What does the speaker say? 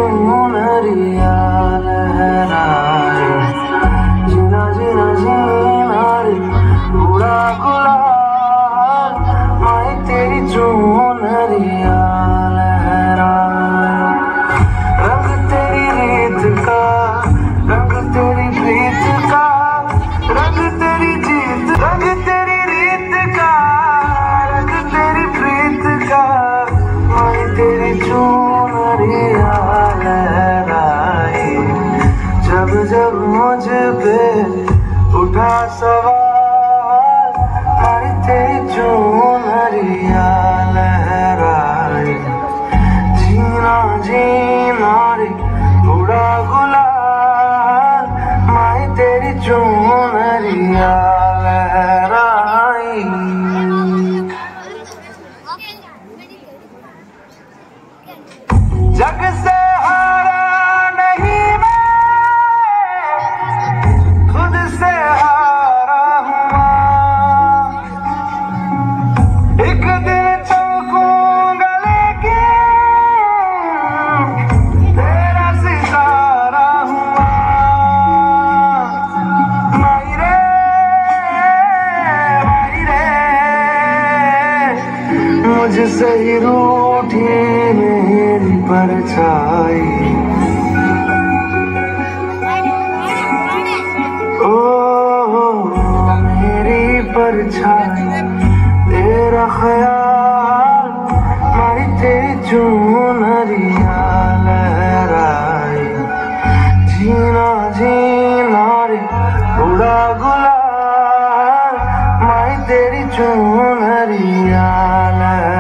चुनरिया लहराए, जीना जीना जीना रे उड़ा गुलाल, माए तेरी चुनरिया लहराए। रंग तेरी रीत का, रंग तेरी प्रीत का, रंग तेरी जीत, रंग तेरी रीत का, रंग तेरी प्रीत का, माए तेरी चुनरिया लहराए। जब जब मुझ पे उठा सवाल, माए तेरी चुनरिया लहराए, जीना जीना रे उड़ा गुलाल, माए तेरी चुनरिया लहराई। जग से हारा नहीं मैं, खुद से हारा हूँ। एक दिन चमकूंगा लेकिन तेरा सितारा हूँ। माई रे मुझसे ही रूठी मेरी परछाई, ओ मेरी परछाई, तेरा ख्याल, माई तेरी चुनरिया लहराए, जीना जीना रे उड़ा गुलाल, माई तेरी चुनरिया लहराए।